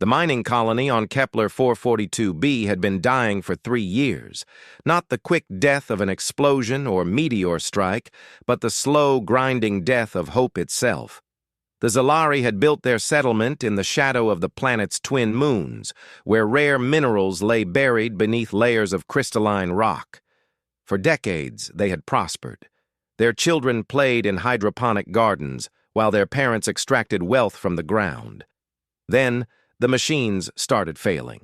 The mining colony on Kepler 442b had been dying for 3 years. Not the quick death of an explosion or meteor strike, but the slow, grinding death of hope itself. The Zalari had built their settlement in the shadow of the planet's twin moons, where rare minerals lay buried beneath layers of crystalline rock. For decades, they had prospered. Their children played in hydroponic gardens, while their parents extracted wealth from the ground. Then, the machines started failing.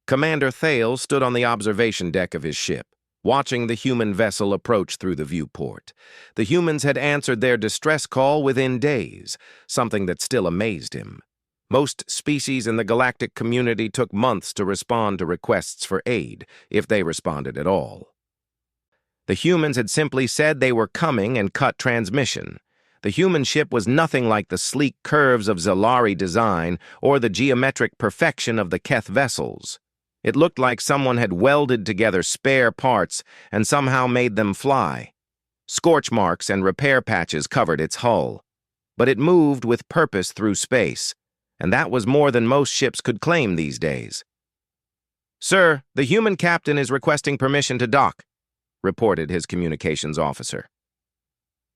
Commander Thale stood on the observation deck of his ship, watching the human vessel approach through the viewport. The humans had answered their distress call within days, something that still amazed him. Most species in the galactic community took months to respond to requests for aid, if they responded at all. The humans had simply said they were coming and cut transmission. The human ship was nothing like the sleek curves of Zalari design or the geometric perfection of the Keth vessels. It looked like someone had welded together spare parts and somehow made them fly. Scorch marks and repair patches covered its hull. But it moved with purpose through space, and that was more than most ships could claim these days. "Sir, the human captain is requesting permission to dock," reported his communications officer.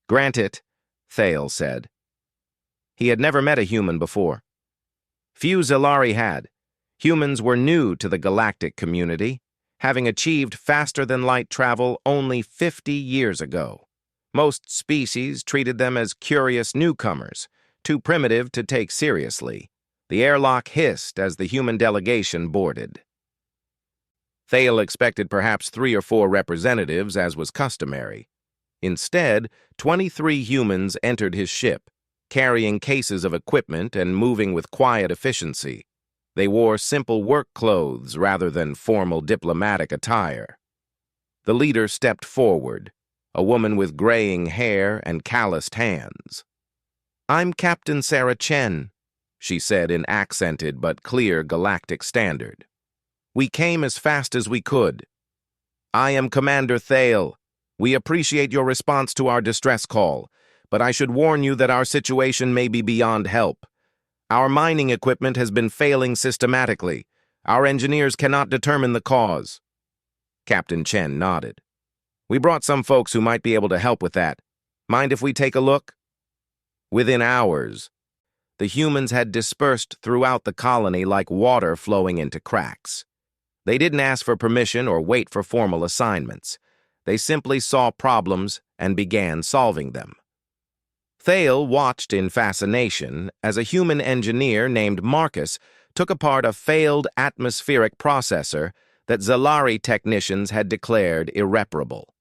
"Grant it," Thale said. He had never met a human before. Few Zalari had. Humans were new to the galactic community, having achieved faster-than-light travel only 50 years ago. Most species treated them as curious newcomers, too primitive to take seriously. The airlock hissed as the human delegation boarded. Thale expected perhaps 3 or 4 representatives, as was customary. Instead, 23 humans entered his ship, carrying cases of equipment and moving with quiet efficiency. They wore simple work clothes rather than formal diplomatic attire. The leader stepped forward, a woman with graying hair and calloused hands. "I'm Captain Sarah Chen," she said in accented but clear galactic standard. "We came as fast as we could." "I am Commander Thale. We appreciate your response to our distress call, but I should warn you that our situation may be beyond help. Our mining equipment has been failing systematically. Our engineers cannot determine the cause." Captain Chen nodded. "We brought some folks who might be able to help with that. Mind if we take a look?" Within hours, the humans had dispersed throughout the colony like water flowing into cracks. They didn't ask for permission or wait for formal assignments. They simply saw problems and began solving them. Thale watched in fascination as a human engineer named Marcus took apart a failed atmospheric processor that Zalari technicians had declared irreparable.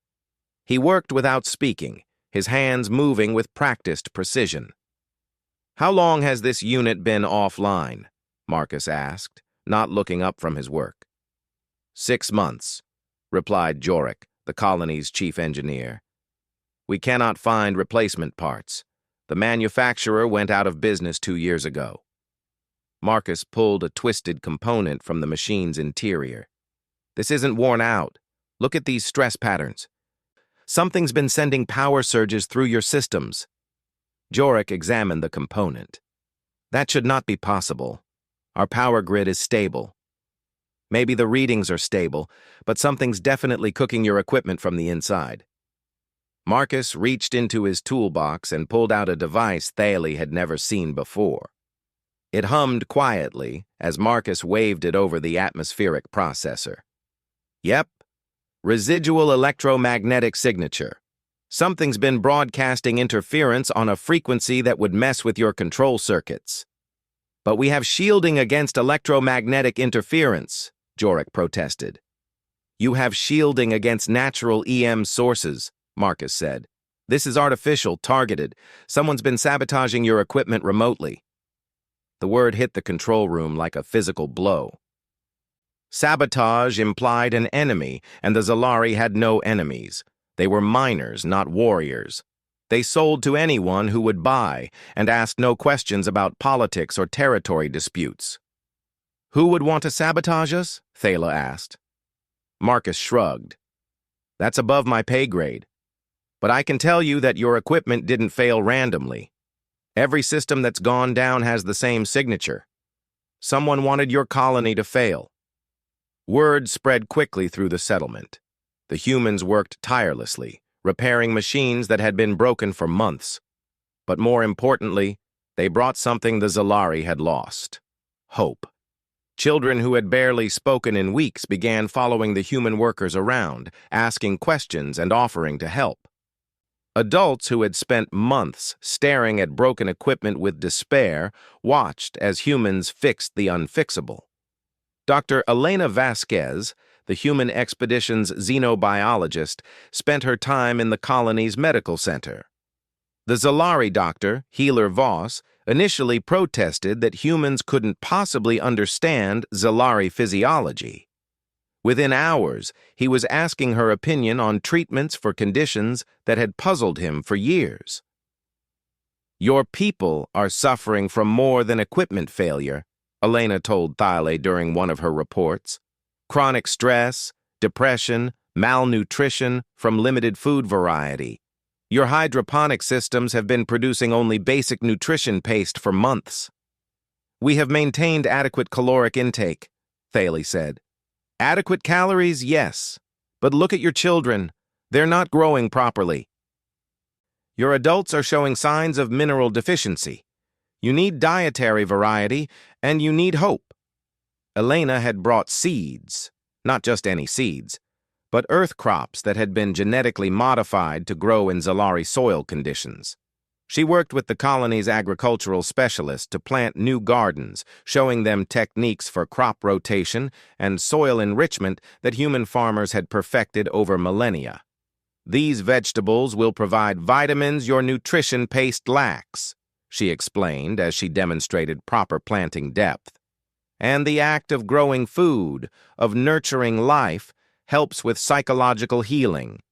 He worked without speaking, his hands moving with practiced precision. "How long has this unit been offline?" Marcus asked, not looking up from his work. 6 months, replied Jorik, the colony's chief engineer. "We cannot find replacement parts. The manufacturer went out of business 2 years ago." Marcus pulled a twisted component from the machine's interior. "This isn't worn out. Look at these stress patterns. Something's been sending power surges through your systems." Jorik examined the component. "That should not be possible. Our power grid is stable. Maybe the readings are stable, but something's definitely cooking your equipment from the inside." Marcus reached into his toolbox and pulled out a device Thale had never seen before. It hummed quietly as Marcus waved it over the atmospheric processor. "Yep, residual electromagnetic signature. Something's been broadcasting interference on a frequency that would mess with your control circuits." "But we have shielding against electromagnetic interference," Jorik protested. "You have shielding against natural EM sources," Marcus said. "This is artificial, targeted. Someone's been sabotaging your equipment remotely." The word hit the control room like a physical blow. Sabotage implied an enemy, and the Zalari had no enemies. They were miners, not warriors. They sold to anyone who would buy and asked no questions about politics or territory disputes. "Who would want to sabotage us?" Thale asked. Marcus shrugged. "That's above my pay grade. But I can tell you that your equipment didn't fail randomly. Every system that's gone down has the same signature. Someone wanted your colony to fail. Word spread quickly through the settlement. The humans worked tirelessly, repairing machines that had been broken for months. But more importantly, they brought something the Zalari had lost: hope. Children who had barely spoken in weeks began following the human workers around, asking questions and offering to help. Adults who had spent months staring at broken equipment with despair watched as humans fixed the unfixable. Dr. Elena Vasquez, the human expedition's xenobiologist, spent her time in the colony's medical center. The Zalari doctor, Healer Voss, initially protested that humans couldn't possibly understand Zalari physiology. Within hours, he was asking her opinion on treatments for conditions that had puzzled him for years. "Your people are suffering from more than equipment failure," Elena told Thale during one of her reports. "Chronic stress, depression, malnutrition from limited food variety. Your hydroponic systems have been producing only basic nutrition paste for months." "We have maintained adequate caloric intake," Thale said. "Adequate calories, yes. But look at your children. They're not growing properly. Your adults are showing signs of mineral deficiency. You need dietary variety, and you need hope." Elena had brought seeds, not just any seeds, but earth crops that had been genetically modified to grow in Zalari soil conditions. She worked with the colony's agricultural specialists to plant new gardens, showing them techniques for crop rotation and soil enrichment that human farmers had perfected over millennia. "These vegetables will provide vitamins your nutrition paste lacks," she explained as she demonstrated proper planting depth. "And the act of growing food, of nurturing life, helps with psychological healing."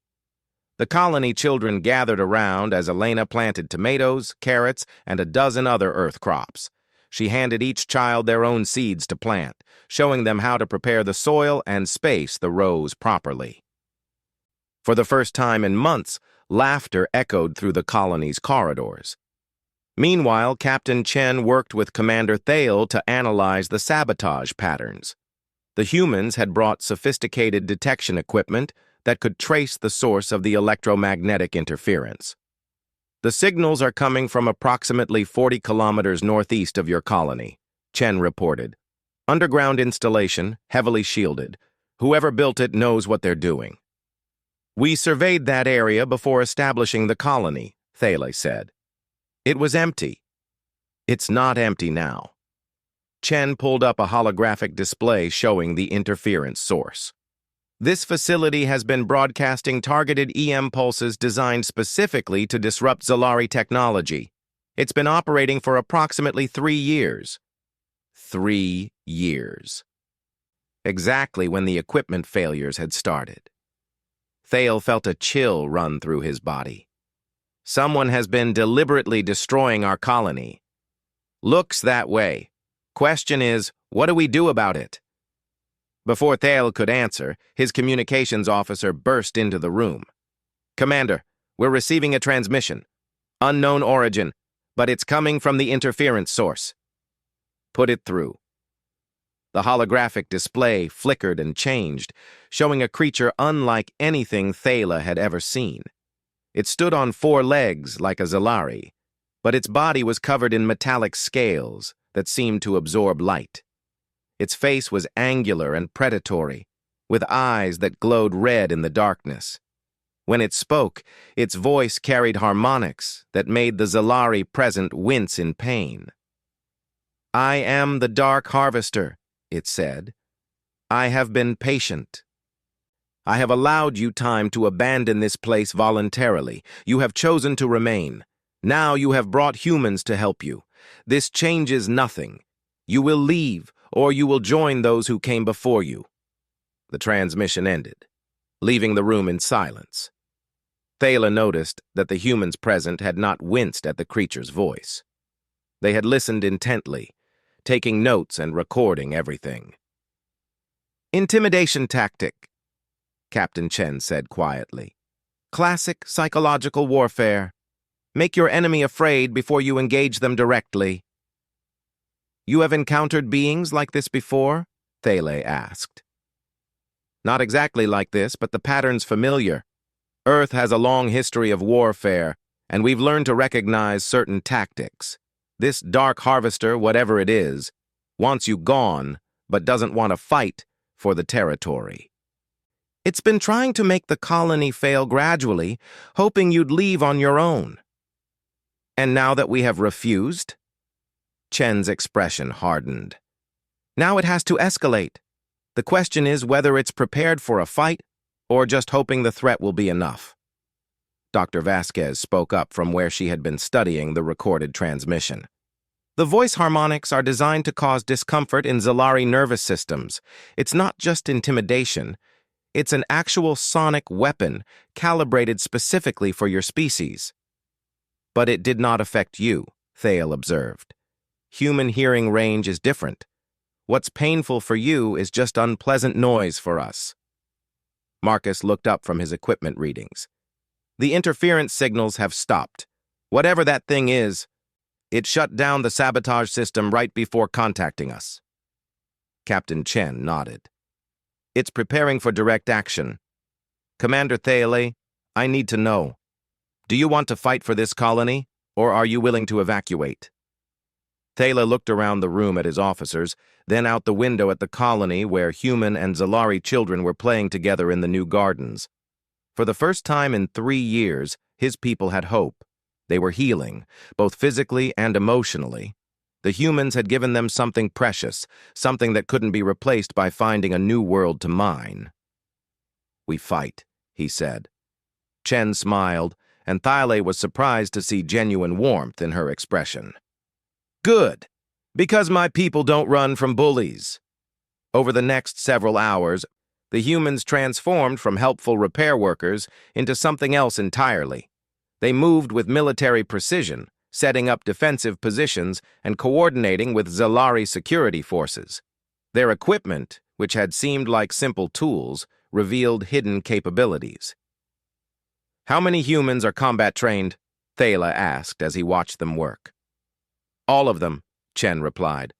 The colony children gathered around as Elena planted tomatoes, carrots, and a dozen other earth crops. She handed each child their own seeds to plant, showing them how to prepare the soil and space the rows properly. For the first time in months, laughter echoed through the colony's corridors. Meanwhile, Captain Chen worked with Commander Thale to analyze the sabotage patterns. The humans had brought sophisticated detection equipment that could trace the source of the electromagnetic interference. "The signals are coming from approximately 40 kilometers northeast of your colony," Chen reported. "Underground installation, heavily shielded. Whoever built it knows what they're doing." "We surveyed that area before establishing the colony," Thale said. "It was empty." "It's not empty now." Chen pulled up a holographic display showing the interference source. "This facility has been broadcasting targeted EM pulses designed specifically to disrupt Zalari technology. It's been operating for approximately 3 years. 3 years. Exactly when the equipment failures had started. Thale felt a chill run through his body. "Someone has been deliberately destroying our colony. Looks that way. Question is, what do we do about it?" Before Thale could answer, his communications officer burst into the room. "Commander, we're receiving a transmission. Unknown origin, but it's coming from the interference source." "Put it through." The holographic display flickered and changed, showing a creature unlike anything Thale had ever seen. It stood on 4 legs like a Zalari, but its body was covered in metallic scales that seemed to absorb light. Its face was angular and predatory, with eyes that glowed red in the darkness. When it spoke, its voice carried harmonics that made the Zalari present wince in pain. "I am the Dark Harvester," it said. "I have been patient. I have allowed you time to abandon this place voluntarily. You have chosen to remain. Now you have brought humans to help you. This changes nothing. You will leave, or you will join those who came before you." The transmission ended, leaving the room in silence. Thale noticed that the humans present had not winced at the creature's voice. They had listened intently, taking notes and recording everything. "Intimidation tactic," Captain Chen said quietly. "Classic psychological warfare. Make your enemy afraid before you engage them directly." You have encountered beings like this before? Thale asked. Not exactly like this, but the pattern's familiar. Earth has a long history of warfare, and we've learned to recognize certain tactics. This dark harvester, whatever it is, wants you gone, but doesn't want to fight for the territory. It's been trying to make the colony fail gradually, hoping you'd leave on your own. And now that we have refused? Chen's expression hardened. Now it has to escalate. The question is whether it's prepared for a fight or just hoping the threat will be enough. Dr. Vasquez spoke up from where she had been studying the recorded transmission. The voice harmonics are designed to cause discomfort in Zalari nervous systems. It's not just intimidation. It's an actual sonic weapon calibrated specifically for your species. But it did not affect you, Thale observed. Human hearing range is different. What's painful for you is just unpleasant noise for us. Marcus looked up from his equipment readings. The interference signals have stopped. Whatever that thing is, it shut down the sabotage system right before contacting us. Captain Chen nodded. It's preparing for direct action. Commander Thale, I need to know. Do you want to fight for this colony, or are you willing to evacuate? Thale looked around the room at his officers, then out the window at the colony where human and Zalari children were playing together in the new gardens. For the first time in 3 years, his people had hope. They were healing, both physically and emotionally. The humans had given them something precious, something that couldn't be replaced by finding a new world to mine. We fight, he said. Chen smiled, and Thale was surprised to see genuine warmth in her expression. Good, because my people don't run from bullies. Over the next several hours, the humans transformed from helpful repair workers into something else entirely. They moved with military precision, setting up defensive positions and coordinating with Zalari security forces. Their equipment, which had seemed like simple tools, revealed hidden capabilities. How many humans are combat trained? Thale asked as he watched them work. All of them, Chen replied.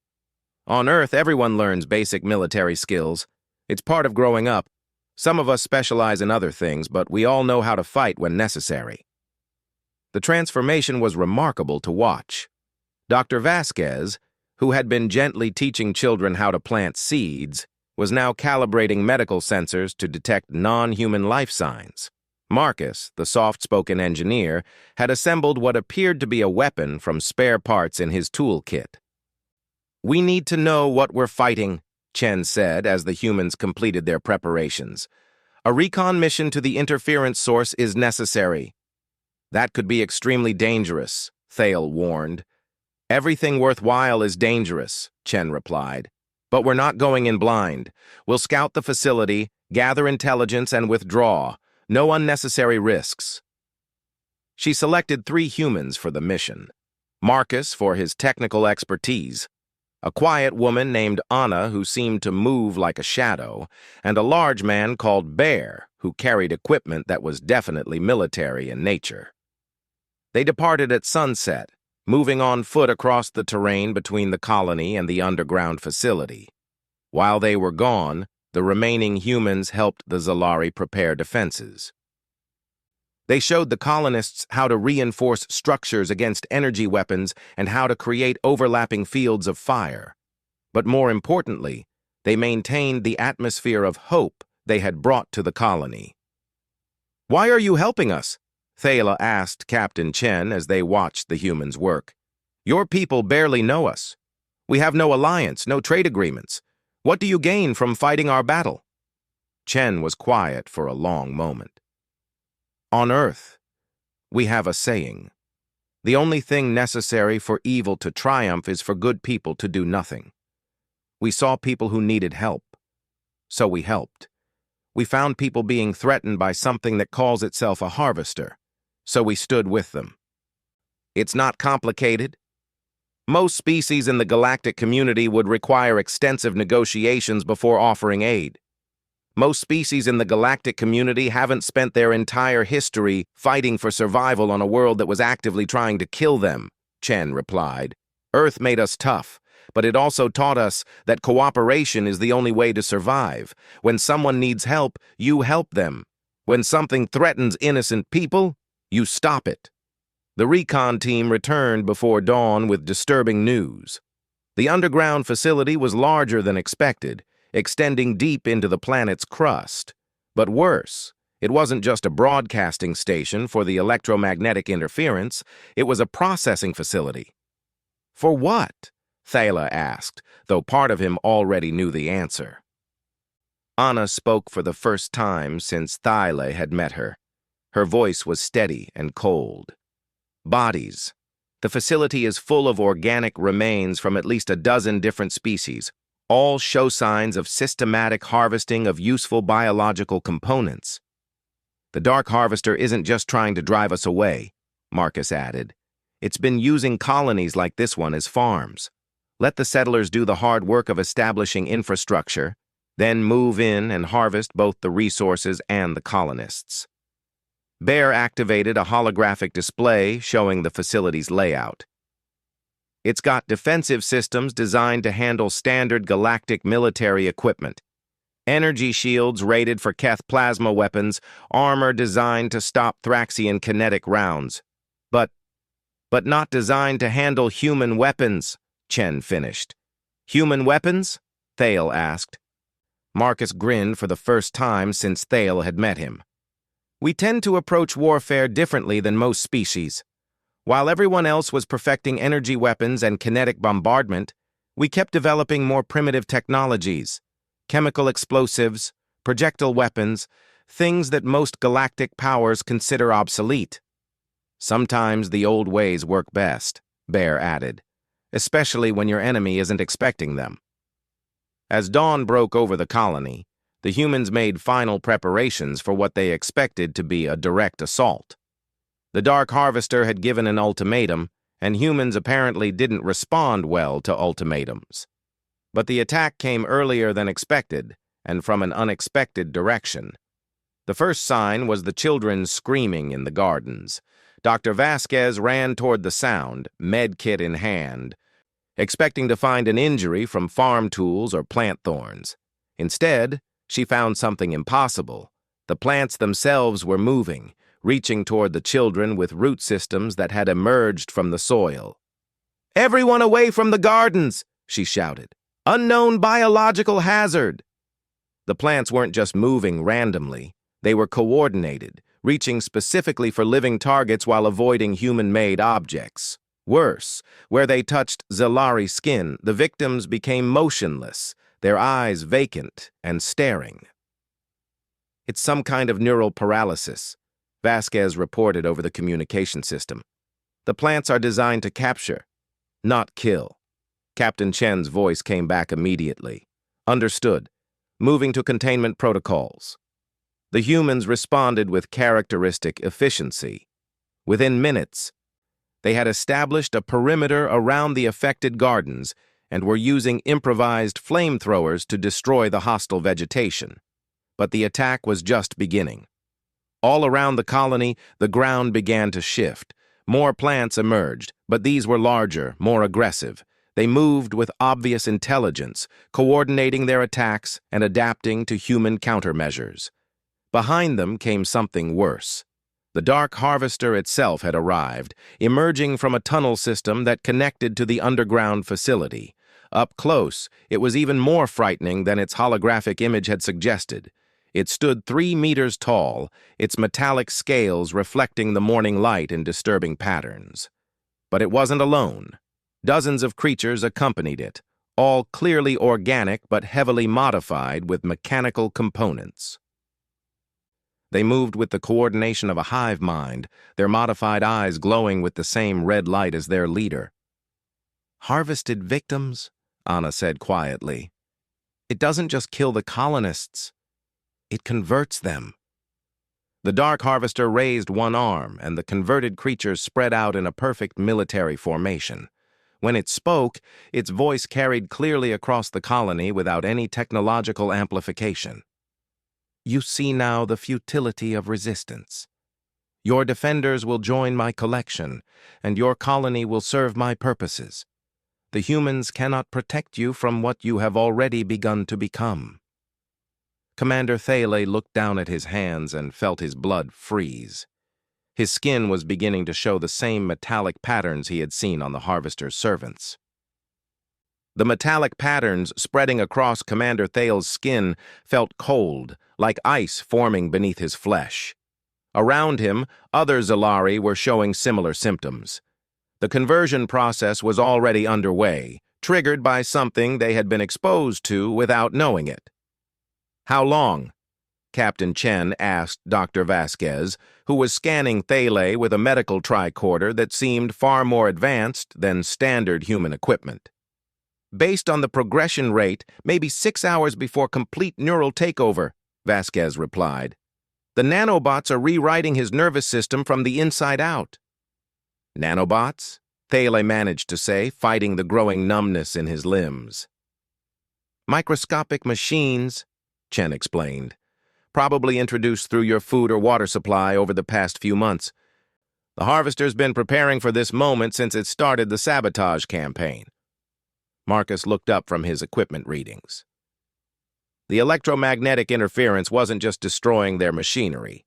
On Earth, everyone learns basic military skills. It's part of growing up. Some of us specialize in other things, but we all know how to fight when necessary. The transformation was remarkable to watch. Dr. Vasquez, who had been gently teaching children how to plant seeds, was now calibrating medical sensors to detect non-human life signs. Marcus, the soft-spoken engineer, had assembled what appeared to be a weapon from spare parts in his toolkit. We need to know what we're fighting, Chen said as the humans completed their preparations. A recon mission to the interference source is necessary. That could be extremely dangerous, Thale warned. Everything worthwhile is dangerous, Chen replied. But we're not going in blind. We'll scout the facility, gather intelligence, and withdraw. No unnecessary risks. She selected 3 humans for the mission. Marcus for his technical expertise, a quiet woman named Anna who seemed to move like a shadow, and a large man called Bear who carried equipment that was definitely military in nature. They departed at sunset, moving on foot across the terrain between the colony and the underground facility. While they were gone, the remaining humans helped the Zalari prepare defenses. They showed the colonists how to reinforce structures against energy weapons and how to create overlapping fields of fire. But more importantly, they maintained the atmosphere of hope they had brought to the colony. "Why are you helping us?" Thale asked Captain Chen as they watched the humans work. "Your people barely know us. We have no alliance, no trade agreements. What do you gain from fighting our battle?" Chen was quiet for a long moment. On Earth, we have a saying. The only thing necessary for evil to triumph is for good people to do nothing. We saw people who needed help, so we helped. We found people being threatened by something that calls itself a harvester, so we stood with them. It's not complicated. Most species in the galactic community would require extensive negotiations before offering aid. Most species in the galactic community haven't spent their entire history fighting for survival on a world that was actively trying to kill them, Chen replied. Earth made us tough, but it also taught us that cooperation is the only way to survive. When someone needs help, you help them. When something threatens innocent people, you stop it. The recon team returned before dawn with disturbing news. The underground facility was larger than expected, extending deep into the planet's crust. But worse, it wasn't just a broadcasting station for the electromagnetic interference, it was a processing facility. For what? Thala asked, though part of him already knew the answer. Anna spoke for the first time since Thala had met her. Her voice was steady and cold. Bodies. The facility is full of organic remains from at least a dozen different species. All show signs of systematic harvesting of useful biological components. The Dark Harvester isn't just trying to drive us away, Marcus added. It's been using colonies like this one as farms. Let the settlers do the hard work of establishing infrastructure, then move in and harvest both the resources and the colonists. Bear activated a holographic display showing the facility's layout. It's got defensive systems designed to handle standard galactic military equipment, energy shields rated for Keth plasma weapons, armor designed to stop Thraxian kinetic rounds. But not designed to handle human weapons, Chen finished. Human weapons? Thale asked. Marcus grinned for the first time since Thale had met him. We tend to approach warfare differently than most species. While everyone else was perfecting energy weapons and kinetic bombardment, we kept developing more primitive technologies, chemical explosives, projectile weapons, things that most galactic powers consider obsolete. Sometimes the old ways work best, Bear added, especially when your enemy isn't expecting them. As dawn broke over the colony, the humans made final preparations for what they expected to be a direct assault. The Dark Harvester had given an ultimatum, and humans apparently didn't respond well to ultimatums. But the attack came earlier than expected, and from an unexpected direction. The first sign was the children screaming in the gardens. Dr. Vasquez ran toward the sound, med kit in hand, expecting to find an injury from farm tools or plant thorns. Instead, she found something impossible. The plants themselves were moving, reaching toward the children with root systems that had emerged from the soil. "Everyone away from the gardens!" she shouted. "Unknown biological hazard!" The plants weren't just moving randomly. They were coordinated, reaching specifically for living targets while avoiding human-made objects. Worse, where they touched Zelari skin, the victims became motionless, their eyes vacant and staring. "It's some kind of neural paralysis," Vasquez reported over the communication system. "The plants are designed to capture, not kill." Captain Chen's voice came back immediately. "Understood. Moving to containment protocols." The humans responded with characteristic efficiency. Within minutes, they had established a perimeter around the affected gardens and were using improvised flamethrowers to destroy the hostile vegetation. But the attack was just beginning. All around the colony, the ground began to shift. More plants emerged, but these were larger, more aggressive. They moved with obvious intelligence, coordinating their attacks and adapting to human countermeasures. Behind them came something worse. The Dark Harvester itself had arrived, emerging from a tunnel system that connected to the underground facility. Up close, it was even more frightening than its holographic image had suggested. It stood 3 meters tall, its metallic scales reflecting the morning light in disturbing patterns. But it wasn't alone. Dozens of creatures accompanied it, all clearly organic but heavily modified with mechanical components. They moved with the coordination of a hive mind, their modified eyes glowing with the same red light as their leader. "Harvested victims," Anna said quietly. "It doesn't just kill the colonists. It converts them." The Dark Harvester raised one arm, and the converted creatures spread out in a perfect military formation. When it spoke, its voice carried clearly across the colony without any technological amplification. "You see now the futility of resistance. Your defenders will join my collection, and your colony will serve my purposes. The humans cannot protect you from what you have already begun to become. Commander Thale looked down at his hands and felt his blood freeze. His skin was beginning to show the same metallic patterns he had seen on the Harvester's servants. The metallic patterns spreading across Commander Thale's skin felt cold, like ice forming beneath his flesh. Around him, other Zalari were showing similar symptoms. The conversion process was already underway, triggered by something they had been exposed to without knowing it. "How long?" Captain Chen asked Dr. Vasquez, who was scanning Thale with a medical tricorder that seemed far more advanced than standard human equipment. "Based on the progression rate, maybe 6 hours before complete neural takeover," Vasquez replied. "The nanobots are rewriting his nervous system from the inside out." "Nanobots?" Thale managed to say, fighting the growing numbness in his limbs. "Microscopic machines," Chen explained. "Probably introduced through your food or water supply over the past few months. The Harvester's been preparing for this moment since it started the sabotage campaign." Marcus looked up from his equipment readings. The electromagnetic interference wasn't just destroying their machinery.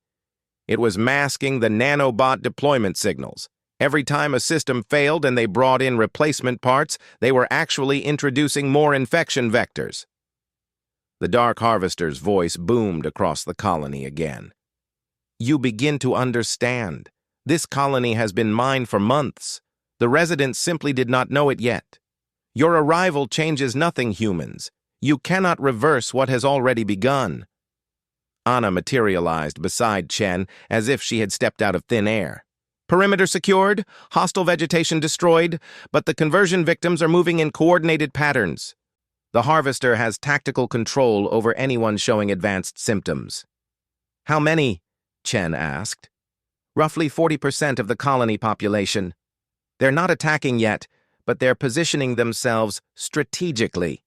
It was masking the nanobot deployment signals. Every time a system failed and they brought in replacement parts, they were actually introducing more infection vectors. The Dark Harvester's voice boomed across the colony again. "You begin to understand. This colony has been mine for months. The residents simply did not know it yet. Your arrival changes nothing, humans. You cannot reverse what has already begun." Anna materialized beside Chen as if she had stepped out of thin air. "Perimeter secured, hostile vegetation destroyed, but the conversion victims are moving in coordinated patterns. The Harvester has tactical control over anyone showing advanced symptoms." "How many?" Chen asked. "Roughly 40% of the colony population. They're not attacking yet, but they're positioning themselves strategically."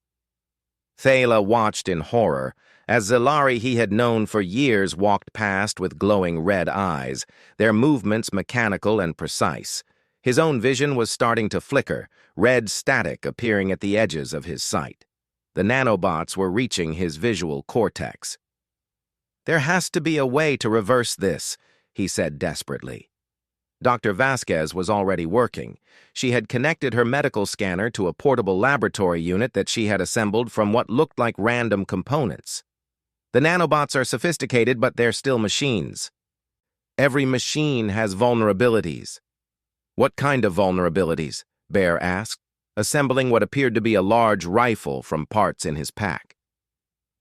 Thale watched in horror as Zalari he had known for years walked past with glowing red eyes, their movements mechanical and precise. His own vision was starting to flicker, red static appearing at the edges of his sight. The nanobots were reaching his visual cortex. "There has to be a way to reverse this," he said desperately. Dr. Vasquez was already working. She had connected her medical scanner to a portable laboratory unit that she had assembled from what looked like random components. "The nanobots are sophisticated, but they're still machines." "Every machine has vulnerabilities." "What kind of vulnerabilities?" Bear asked, assembling what appeared to be a large rifle from parts in his pack.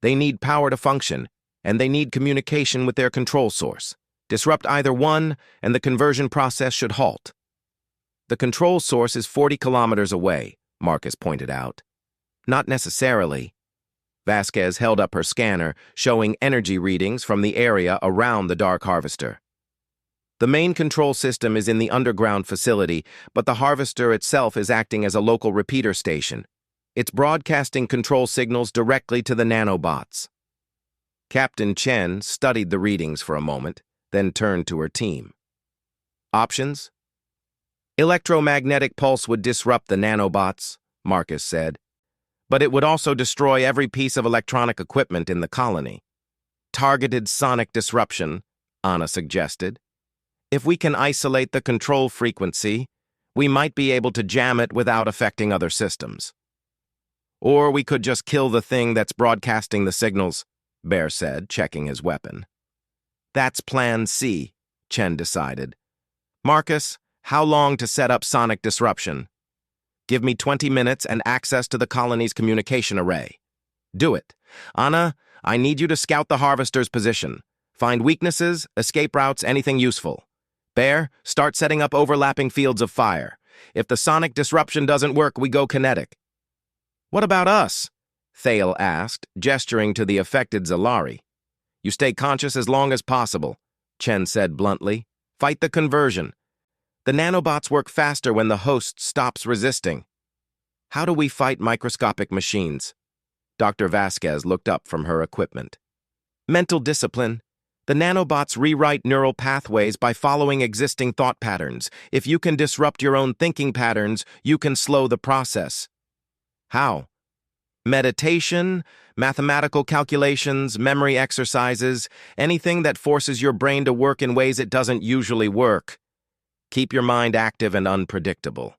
"They need power to function, and they need communication with their control source. Disrupt either one, and the conversion process should halt." "The control source is 40 kilometers away," Marcus pointed out. "Not necessarily." Vasquez held up her scanner, showing energy readings from the area around the Dark Harvester. "The main control system is in the underground facility, but the Harvester itself is acting as a local repeater station. It's broadcasting control signals directly to the nanobots." Captain Chen studied the readings for a moment, then turned to her team. "Options?" "Electromagnetic pulse would disrupt the nanobots," Marcus said. "But it would also destroy every piece of electronic equipment in the colony." "Targeted sonic disruption," Anna suggested. "If we can isolate the control frequency, we might be able to jam it without affecting other systems." "Or we could just kill the thing that's broadcasting the signals," Bear said, checking his weapon. "That's Plan C," Chen decided. "Marcus, how long to set up sonic disruption?" "Give me 20 minutes and access to the colony's communication array." "Do it. Anna, I need you to scout the Harvester's position. Find weaknesses, escape routes, anything useful. Bear, start setting up overlapping fields of fire. If the sonic disruption doesn't work, we go kinetic." "What about us?" Thale asked, gesturing to the affected Zalari. "You stay conscious as long as possible," Chen said bluntly. "Fight the conversion. The nanobots work faster when the host stops resisting." "How do we fight microscopic machines?" Dr. Vasquez looked up from her equipment. "Mental discipline. The nanobots rewrite neural pathways by following existing thought patterns. If you can disrupt your own thinking patterns, you can slow the process. How? Meditation, mathematical calculations, memory exercises, anything that forces your brain to work in ways it doesn't usually work. Keep your mind active and unpredictable.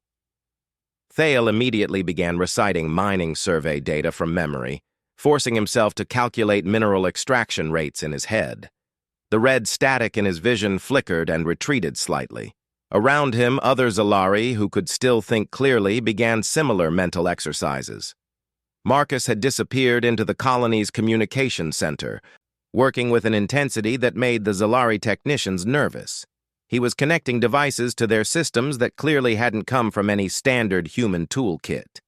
Thale immediately began reciting mining survey data from memory, forcing himself to calculate mineral extraction rates in his head. The red static in his vision flickered and retreated slightly. Around him, other Zalari, who could still think clearly, began similar mental exercises. Marcus had disappeared into the colony's communication center, working with an intensity that made the Zalari technicians nervous. He was connecting devices to their systems that clearly hadn't come from any standard human toolkit.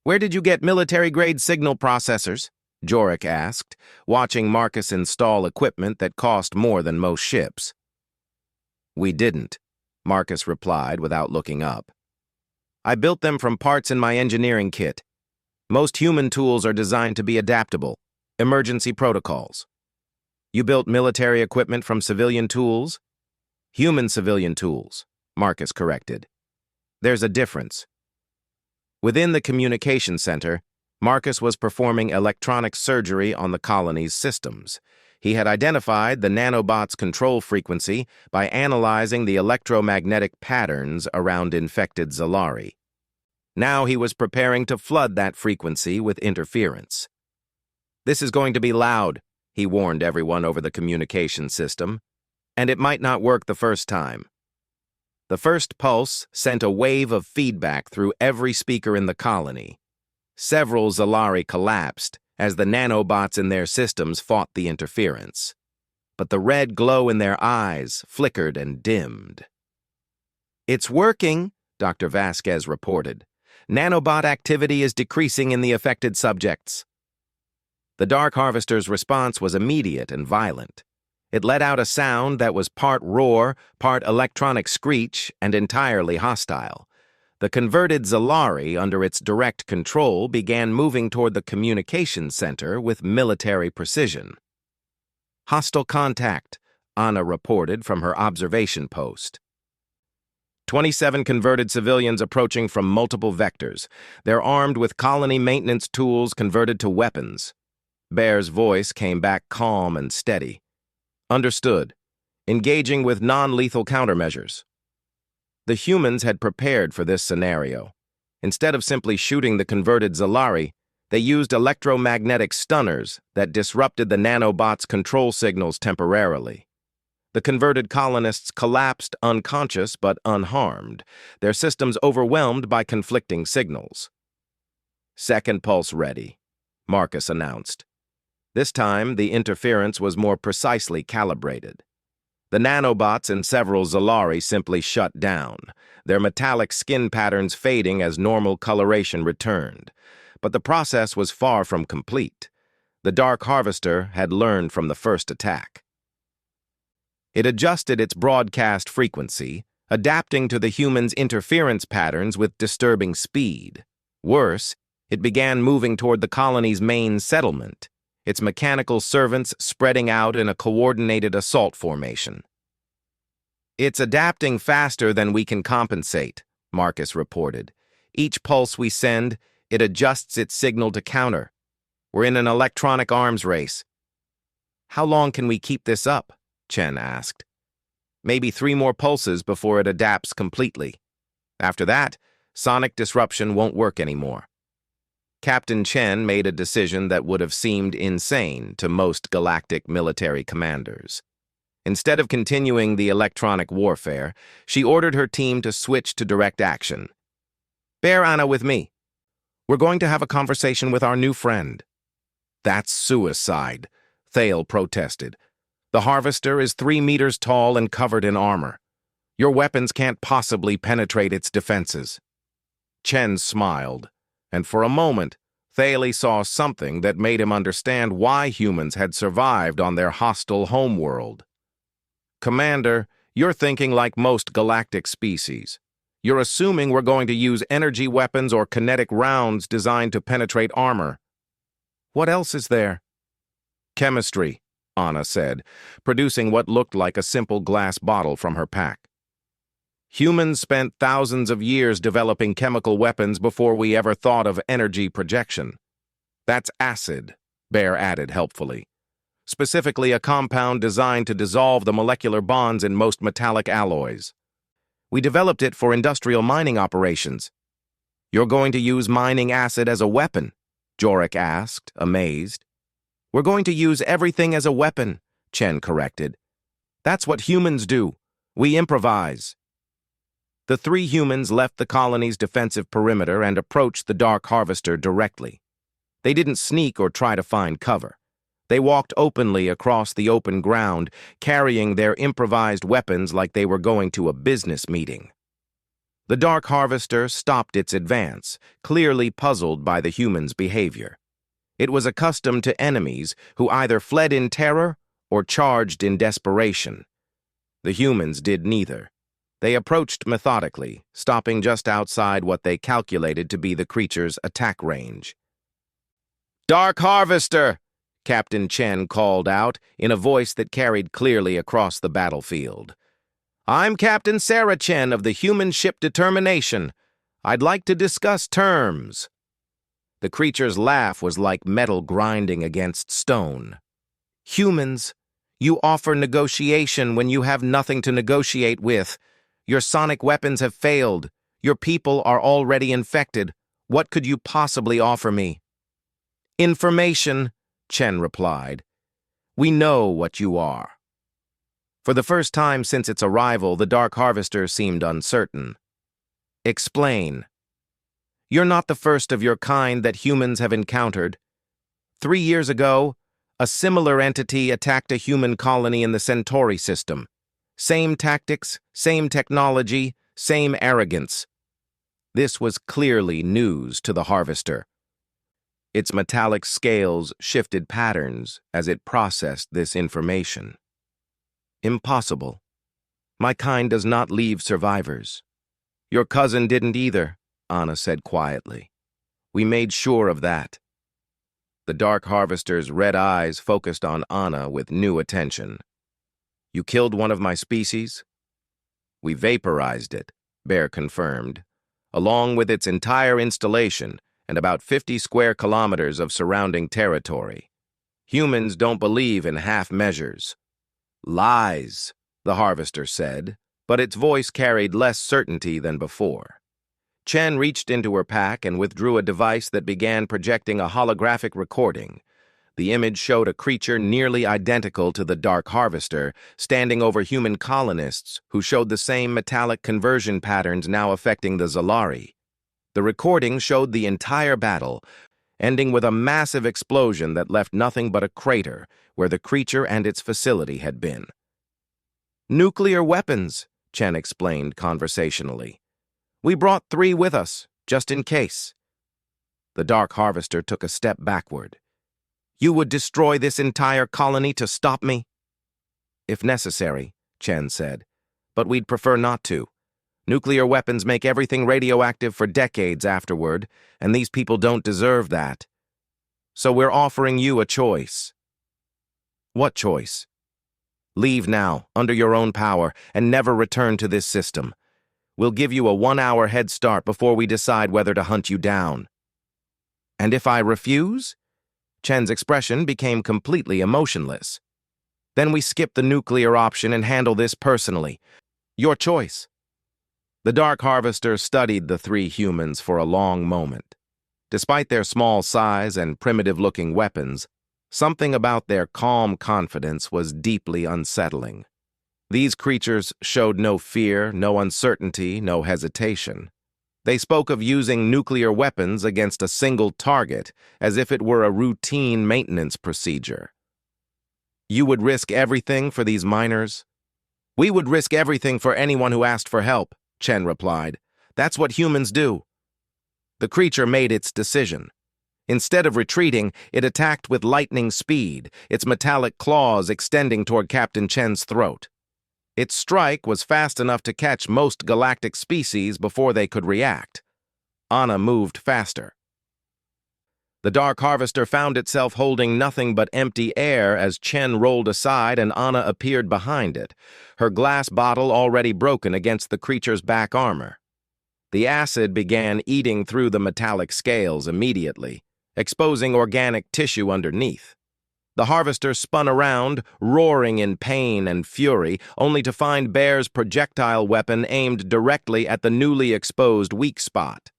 "Where did you get military-grade signal processors?" Jorik asked, watching Marcus install equipment that cost more than most ships. "We didn't," Marcus replied without looking up. "I built them from parts in my engineering kit. Most human tools are designed to be adaptable, emergency protocols." "You built military equipment from civilian tools?" "Human civilian tools," Marcus corrected. "There's a difference." Within the communication center, Marcus was performing electronic surgery on the colony's systems. He had identified the nanobot's control frequency by analyzing the electromagnetic patterns around infected Zalari. Now he was preparing to flood that frequency with interference. "This is going to be loud," he warned everyone over the communication system, "and it might not work the first time." The first pulse sent a wave of feedback through every speaker in the colony. Several Zalari collapsed as the nanobots in their systems fought the interference. But the red glow in their eyes flickered and dimmed. "It's working," Dr. Vasquez reported. "Nanobot activity is decreasing in the affected subjects." The Dark Harvester's response was immediate and violent. It let out a sound that was part roar, part electronic screech, and entirely hostile. The converted Zalari, under its direct control, began moving toward the communication center with military precision. "Hostile contact," Anna reported from her observation post. 27 converted civilians approaching from multiple vectors. They're armed with colony maintenance tools converted to weapons. Bear's voice came back calm and steady. "Understood. Engaging with non-lethal countermeasures." The humans had prepared for this scenario. Instead of simply shooting the converted Zalari, they used electromagnetic stunners that disrupted the nanobots' control signals temporarily. The converted colonists collapsed unconscious but unharmed, their systems overwhelmed by conflicting signals. "Second pulse ready," Marcus announced. This time, the interference was more precisely calibrated. The nanobots and several Zalari simply shut down, their metallic skin patterns fading as normal coloration returned. But the process was far from complete. The Dark Harvester had learned from the first attack. It adjusted its broadcast frequency, adapting to the humans' interference patterns with disturbing speed. Worse, it began moving toward the colony's main settlement, its mechanical servants spreading out in a coordinated assault formation. "It's adapting faster than we can compensate," Marcus reported. "Each pulse we send, it adjusts its signal to counter. We're in an electronic arms race." "How long can we keep this up?" Chen asked. "Maybe 3 more pulses before it adapts completely. After that, sonic disruption won't work anymore." Captain Chen made a decision that would have seemed insane to most galactic military commanders. Instead of continuing the electronic warfare, she ordered her team to switch to direct action. "Bear Anna with me. We're going to have a conversation with our new friend." "That's suicide," Thale protested. "The Harvester is 3 meters tall and covered in armor. Your weapons can't possibly penetrate its defenses." Chen smiled, and for a moment, Thale saw something that made him understand why humans had survived on their hostile homeworld. "Commander, you're thinking like most galactic species. You're assuming we're going to use energy weapons or kinetic rounds designed to penetrate armor. What else is there?" "Chemistry," Anna said, producing what looked like a simple glass bottle from her pack. Humans spent thousands of years developing chemical weapons before we ever thought of energy projection. That's acid, Bear added helpfully. Specifically a compound designed to dissolve the molecular bonds in most metallic alloys. We developed it for industrial mining operations. You're going to use mining acid as a weapon? Jorik asked, amazed. We're going to use everything as a weapon, Chen corrected. That's what humans do. We improvise. The three humans left the colony's defensive perimeter and approached the Dark Harvester directly. They didn't sneak or try to find cover. They walked openly across the open ground, carrying their improvised weapons like they were going to a business meeting. The Dark Harvester stopped its advance, clearly puzzled by the humans' behavior. It was accustomed to enemies who either fled in terror or charged in desperation. The humans did neither. They approached methodically, stopping just outside what they calculated to be the creature's attack range. "Dark Harvester!" Captain Chen called out in a voice that carried clearly across the battlefield. "I'm Captain Sarah Chen of the human ship Determination. I'd like to discuss terms." The creature's laugh was like metal grinding against stone. "Humans, you offer negotiation when you have nothing to negotiate with. Your sonic weapons have failed. Your people are already infected. What could you possibly offer me?" "Information," Chen replied. "We know what you are." For the first time since its arrival, the Dark Harvester seemed uncertain. "Explain." "You're not the first of your kind that humans have encountered. 3 years ago, a similar entity attacked a human colony in the Centauri system. Same tactics, same technology, same arrogance." This was clearly news to the Harvester. Its metallic scales shifted patterns as it processed this information. "Impossible. My kind does not leave survivors. Your cousin didn't either," Anna said quietly. "We made sure of that." The Dark Harvester's red eyes focused on Anna with new attention. "You killed one of my species?" "We vaporized it," Bear confirmed, "along with its entire installation and about 50 square kilometers of surrounding territory. Humans don't believe in half measures." "Lies," the Harvester said, but its voice carried less certainty than before. Chen reached into her pack and withdrew a device that began projecting a holographic recording. The image showed a creature nearly identical to the Dark Harvester, standing over human colonists who showed the same metallic conversion patterns now affecting the Zalari. The recording showed the entire battle, ending with a massive explosion that left nothing but a crater where the creature and its facility had been. "Nuclear weapons," Chen explained conversationally. "We brought 3 with us, just in case." The Dark Harvester took a step backward. "You would destroy this entire colony to stop me?" "If necessary," Chen said, "but we'd prefer not to. Nuclear weapons make everything radioactive for decades afterward, and these people don't deserve that. So we're offering you a choice." "What choice?" "Leave now, under your own power, and never return to this system. We'll give you a 1-hour head start before we decide whether to hunt you down." "And if I refuse?" Chen's expression became completely emotionless. "Then we skip the nuclear option and handle this personally. Your choice." The Dark Harvester studied the 3 humans for a long moment. Despite their small size and primitive-looking weapons, something about their calm confidence was deeply unsettling. These creatures showed no fear, no uncertainty, no hesitation. They spoke of using nuclear weapons against a single target as if it were a routine maintenance procedure. "You would risk everything for these miners?" "We would risk everything for anyone who asked for help," Chen replied. "That's what humans do." The creature made its decision. Instead of retreating, it attacked with lightning speed, its metallic claws extending toward Captain Chen's throat. Its strike was fast enough to catch most galactic species before they could react. Anna moved faster. The Dark Harvester found itself holding nothing but empty air as Chen rolled aside and Anna appeared behind it, her glass bottle already broken against the creature's back armor. The acid began eating through the metallic scales immediately, exposing organic tissue underneath. The harvester spun around, roaring in pain and fury, only to find Bear's projectile weapon aimed directly at the newly exposed weak spot.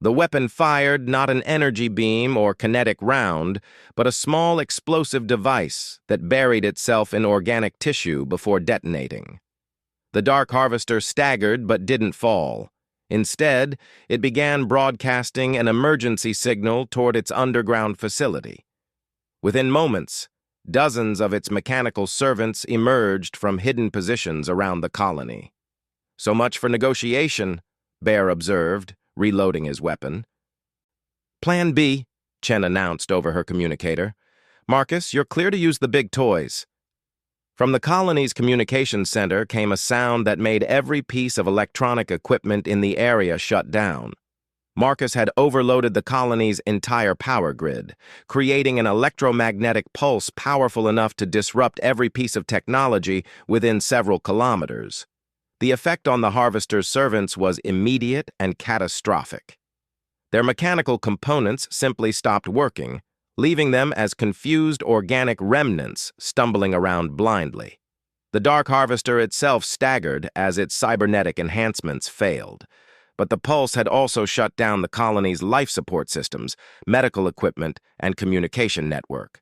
The weapon fired not an energy beam or kinetic round, but a small explosive device that buried itself in organic tissue before detonating. The Dark Harvester staggered but didn't fall. Instead, it began broadcasting an emergency signal toward its underground facility. Within moments, dozens of its mechanical servants emerged from hidden positions around the colony. "So much for negotiation," Bear observed, reloading his weapon. "Plan B," Chen announced over her communicator. "Marcus, you're clear to use the big toys." From the colony's communications center came a sound that made every piece of electronic equipment in the area shut down. Marcus had overloaded the colony's entire power grid, creating an electromagnetic pulse powerful enough to disrupt every piece of technology within several kilometers. The effect on the Harvester's servants was immediate and catastrophic. Their mechanical components simply stopped working, leaving them as confused organic remnants stumbling around blindly. The Dark Harvester itself staggered as its cybernetic enhancements failed, but the pulse had also shut down the colony's life support systems, medical equipment, and communication network.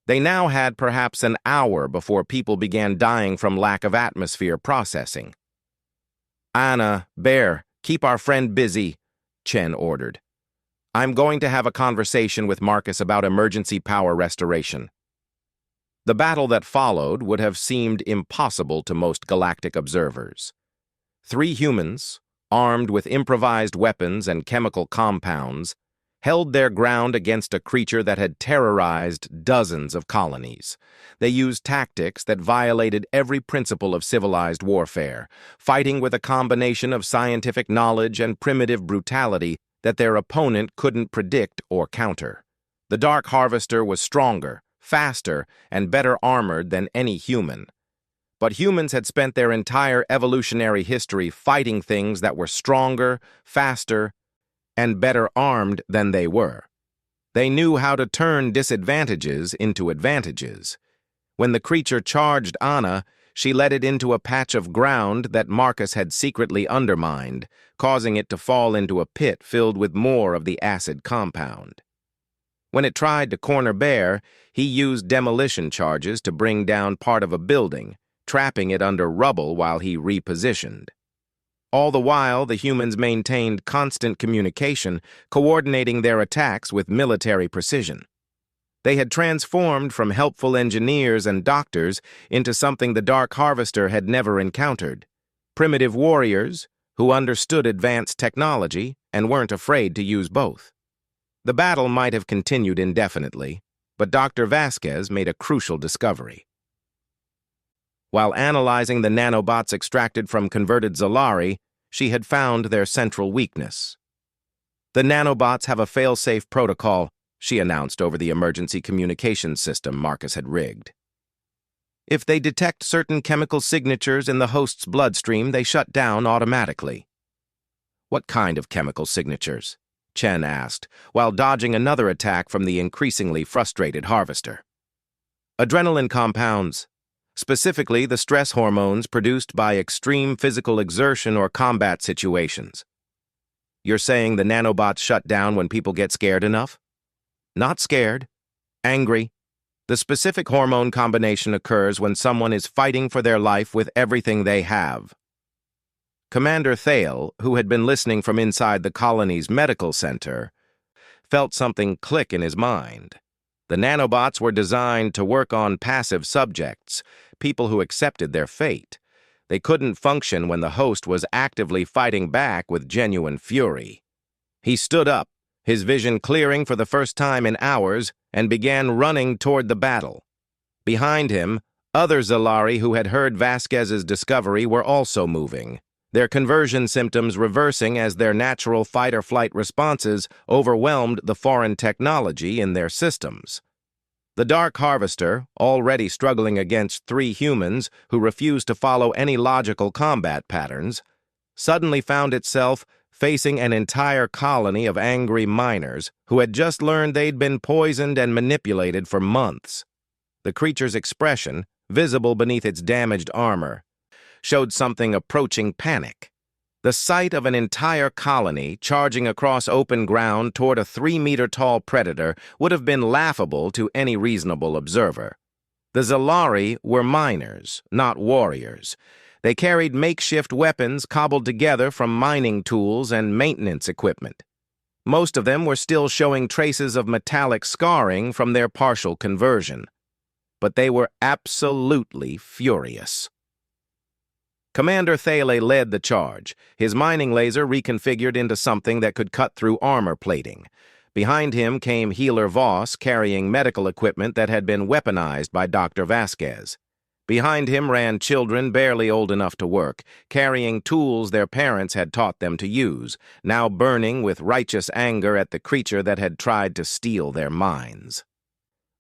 They now had perhaps an hour before people began dying from lack of atmosphere processing. "Anna, Bear, keep our friend busy," Chen ordered. "I'm going to have a conversation with Marcus about emergency power restoration." The battle that followed would have seemed impossible to most galactic observers. 3 humans, armed with improvised weapons and chemical compounds, held their ground against a creature that had terrorized dozens of colonies. They used tactics that violated every principle of civilized warfare, fighting with a combination of scientific knowledge and primitive brutality that their opponent couldn't predict or counter. The Dark Harvester was stronger, faster, and better armored than any human. But humans had spent their entire evolutionary history fighting things that were stronger, faster, and better armed than they were. They knew how to turn disadvantages into advantages. When the creature charged Anna, she led it into a patch of ground that Marcus had secretly undermined, causing it to fall into a pit filled with more of the acid compound. When it tried to corner Bear, he used demolition charges to bring down part of a building, trapping it under rubble while he repositioned. All the while, the humans maintained constant communication, coordinating their attacks with military precision. They had transformed from helpful engineers and doctors into something the Dark Harvester had never encountered: primitive warriors who understood advanced technology and weren't afraid to use both. The battle might have continued indefinitely, but Dr. Vasquez made a crucial discovery. While analyzing the nanobots extracted from converted Zalari, she had found their central weakness. "The nanobots have a fail-safe protocol," she announced over the emergency communications system Marcus had rigged. "If they detect certain chemical signatures in the host's bloodstream, they shut down automatically." "What kind of chemical signatures?" Chen asked, while dodging another attack from the increasingly frustrated Harvester. "Adrenaline compounds. Specifically the stress hormones produced by extreme physical exertion or combat situations." "You're saying the nanobots shut down when people get scared enough?" "Not scared. Angry. The specific hormone combination occurs when someone is fighting for their life with everything they have." Commander Thale, who had been listening from inside the colony's medical center, felt something click in his mind. The nanobots were designed to work on passive subjects, people who accepted their fate. They couldn't function when the host was actively fighting back with genuine fury. He stood up, his vision clearing for the first time in hours, and began running toward the battle. Behind him, other Zalari who had heard Vasquez's discovery were also moving. their conversion symptoms reversing as their natural fight-or-flight responses overwhelmed the foreign technology in their systems. The Dark Harvester, already struggling against 3 humans who refused to follow any logical combat patterns, suddenly found itself facing an entire colony of angry miners who had just learned they'd been poisoned and manipulated for months. The creature's expression, visible beneath its damaged armor, showed something approaching panic. The sight of an entire colony charging across open ground toward a 3-meter-tall predator would have been laughable to any reasonable observer. The Zalari were miners, not warriors. They carried makeshift weapons cobbled together from mining tools and maintenance equipment. Most of them were still showing traces of metallic scarring from their partial conversion. But they were absolutely furious. Commander Thale led the charge, his mining laser reconfigured into something that could cut through armor plating. Behind him came Healer Voss carrying medical equipment that had been weaponized by Dr. Vasquez. Behind him ran children barely old enough to work, carrying tools their parents had taught them to use, now burning with righteous anger at the creature that had tried to steal their minds.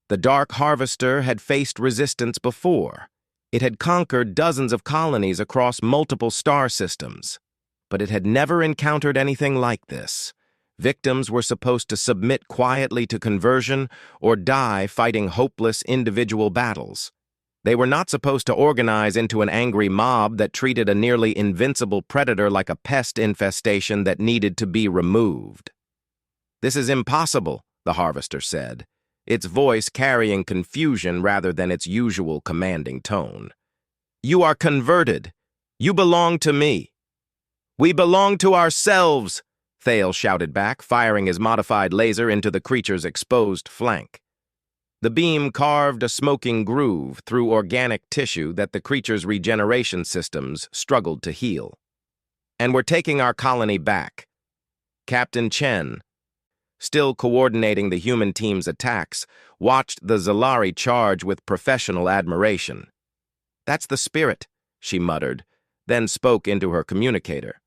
The Dark Harvester had faced resistance before. It had conquered dozens of colonies across multiple star systems, but it had never encountered anything like this. Victims were supposed to submit quietly to conversion or die fighting hopeless individual battles. They were not supposed to organize into an angry mob that treated a nearly invincible predator like a pest infestation that needed to be removed. "This is impossible," the Harvester said, its voice carrying confusion rather than its usual commanding tone. "You are converted. You belong to me." "We belong to ourselves," Thale shouted back, firing his modified laser into the creature's exposed flank. The beam carved a smoking groove through organic tissue that the creature's regeneration systems struggled to heal. "And we're taking our colony back." Captain Chen, still coordinating the human team's attacks, watched the Zalari charge with professional admiration. "That's the spirit," she muttered, then spoke into her communicator.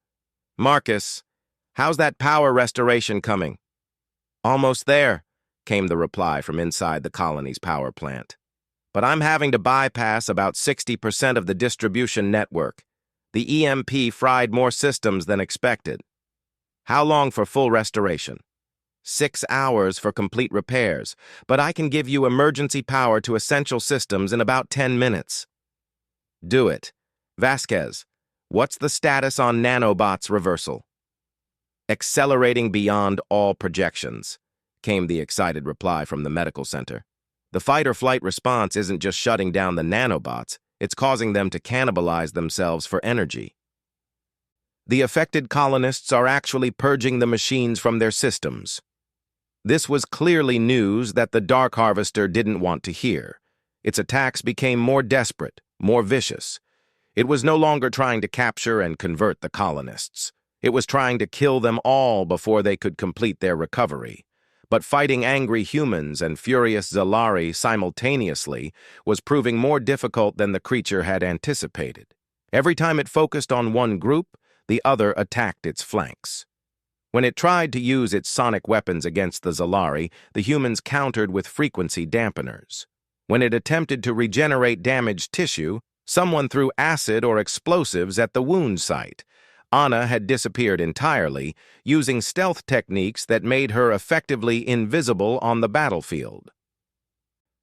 "Marcus, how's that power restoration coming?" "Almost there," came the reply from inside the colony's power plant. "But I'm having to bypass about 60% of the distribution network. The EMP fried more systems than expected." "How long for full restoration?" 6 hours for complete repairs, but I can give you emergency power to essential systems in about 10 minutes. "Do it. Vasquez, what's the status on nanobots reversal?" "Accelerating beyond all projections," came the excited reply from the medical center. "The fight-or-flight response isn't just shutting down the nanobots, it's causing them to cannibalize themselves for energy. The affected colonists are actually purging the machines from their systems." This was clearly news that the Dark Harvester didn't want to hear. Its attacks became more desperate, more vicious. It was no longer trying to capture and convert the colonists. It was trying to kill them all before they could complete their recovery. But fighting angry humans and furious Zalari simultaneously was proving more difficult than the creature had anticipated. Every time it focused on one group, the other attacked its flanks. When it tried to use its sonic weapons against the Zalari, the humans countered with frequency dampeners. When it attempted to regenerate damaged tissue, someone threw acid or explosives at the wound site. Anna had disappeared entirely, using stealth techniques that made her effectively invisible on the battlefield.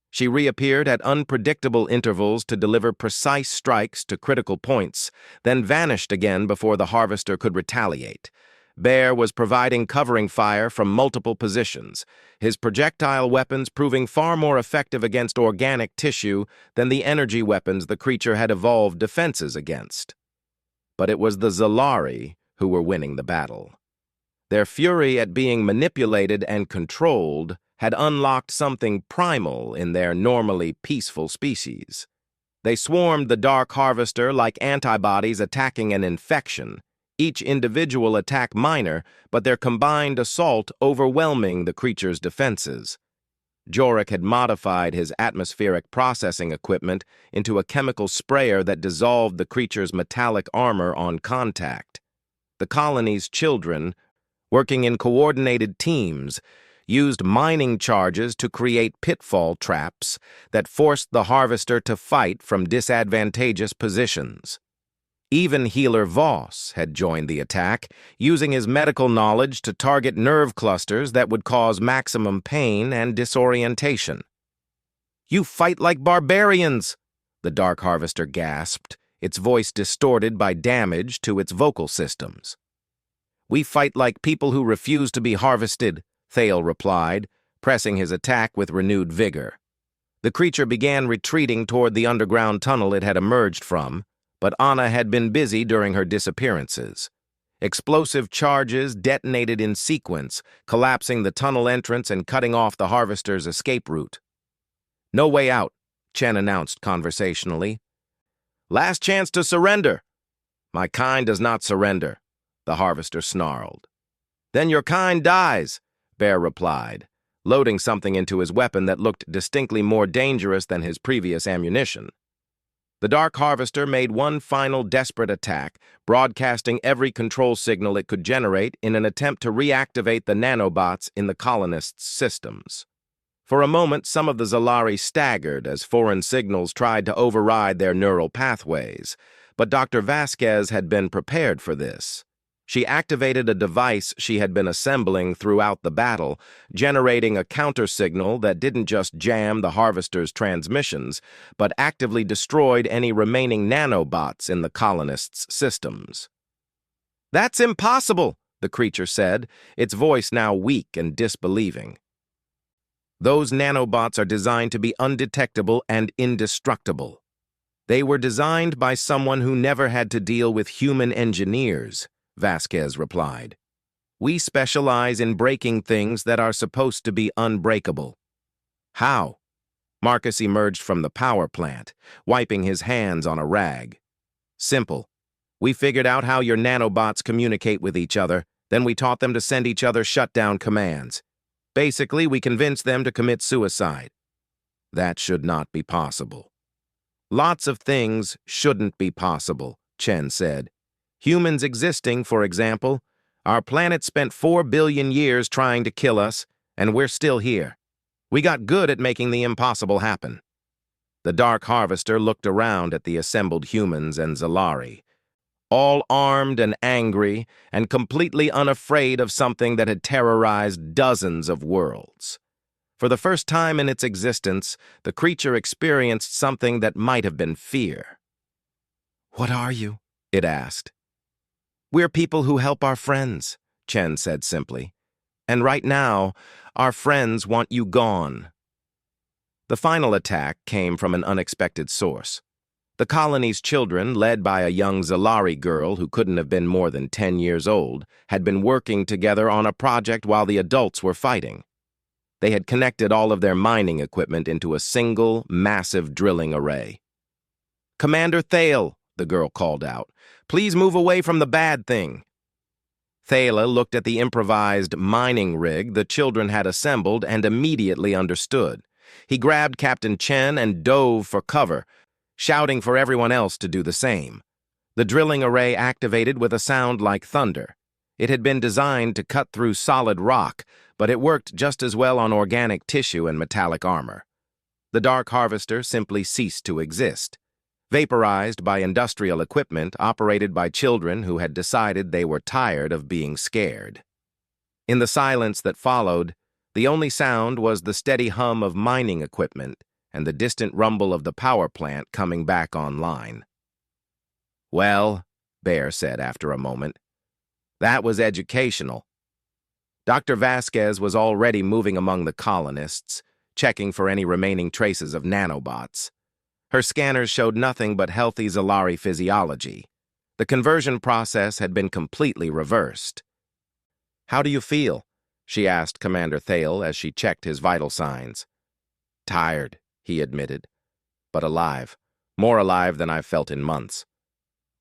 She reappeared at unpredictable intervals to deliver precise strikes to critical points, then vanished again before the Harvester could retaliate. Bear was providing covering fire from multiple positions, his projectile weapons proving far more effective against organic tissue than the energy weapons the creature had evolved defenses against. But it was the Zalari who were winning the battle. Their fury at being manipulated and controlled had unlocked something primal in their normally peaceful species. They swarmed the Dark Harvester like antibodies attacking an infection, each individual attack minor, but their combined assault overwhelming the creature's defenses. Jorik had modified his atmospheric processing equipment into a chemical sprayer that dissolved the creature's metallic armor on contact. The colony's children, working in coordinated teams, used mining charges to create pitfall traps that forced the harvester to fight from disadvantageous positions. Even Healer Voss had joined the attack, using his medical knowledge to target nerve clusters that would cause maximum pain and disorientation. "You fight like barbarians," the Dark Harvester gasped, its voice distorted by damage to its vocal systems. "We fight like people who refuse to be harvested," Thale replied, pressing his attack with renewed vigor. The creature began retreating toward the underground tunnel it had emerged from, but Anna had been busy during her disappearances. Explosive charges detonated in sequence, collapsing the tunnel entrance and cutting off the harvester's escape route. "No way out," Chen announced conversationally. "Last chance to surrender." "My kind does not surrender," the harvester snarled. "Then your kind dies," Bear replied, loading something into his weapon that looked distinctly more dangerous than his previous ammunition. The Dark Harvester made one final desperate attack, broadcasting every control signal it could generate in an attempt to reactivate the nanobots in the colonists' systems. For a moment, some of the Zalari staggered as foreign signals tried to override their neural pathways, but Dr. Vasquez had been prepared for this. She activated a device she had been assembling throughout the battle, generating a counter-signal that didn't just jam the Harvester's transmissions, but actively destroyed any remaining nanobots in the colonists' systems. "That's impossible," the creature said, its voice now weak and disbelieving. "Those nanobots are designed to be undetectable and indestructible. They were designed by someone who never had to deal with human engineers," Vasquez replied. "We specialize in breaking things that are supposed to be unbreakable." "How?" Marcus emerged from the power plant, wiping his hands on a rag. "Simple. We figured out how your nanobots communicate with each other, then we taught them to send each other shutdown commands. Basically, we convinced them to commit suicide." "That should not be possible." "Lots of things shouldn't be possible," Chen said. "Humans existing, for example. Our planet spent 4 billion years trying to kill us, and we're still here. We got good at making the impossible happen." The Dark Harvester looked around at the assembled humans and Zalari, all armed and angry and completely unafraid of something that had terrorized dozens of worlds. For the first time in its existence, the creature experienced something that might have been fear. "What are you?" it asked. "We're people who help our friends," Chen said simply. "And right now, our friends want you gone." The final attack came from an unexpected source. The colony's children, led by a young Zalari girl who couldn't have been more than 10 years old, had been working together on a project while the adults were fighting. They had connected all of their mining equipment into a single, massive drilling array. "Commander Thale," the girl called out, "please move away from the bad thing." Thale looked at the improvised mining rig the children had assembled and immediately understood. He grabbed Captain Chen and dove for cover, shouting for everyone else to do the same. The drilling array activated with a sound like thunder. It had been designed to cut through solid rock, but it worked just as well on organic tissue and metallic armor. The Dark Harvester simply ceased to exist, vaporized by industrial equipment operated by children who had decided they were tired of being scared. In the silence that followed, the only sound was the steady hum of mining equipment and the distant rumble of the power plant coming back online. "Well," Bear said after a moment, "that was educational." Dr. Vasquez was already moving among the colonists, checking for any remaining traces of nanobots. Her scanners showed nothing but healthy Zalari physiology. The conversion process had been completely reversed. "How do you feel?" she asked Commander Thale as she checked his vital signs. "Tired," he admitted, "but alive. More alive than I've felt in months."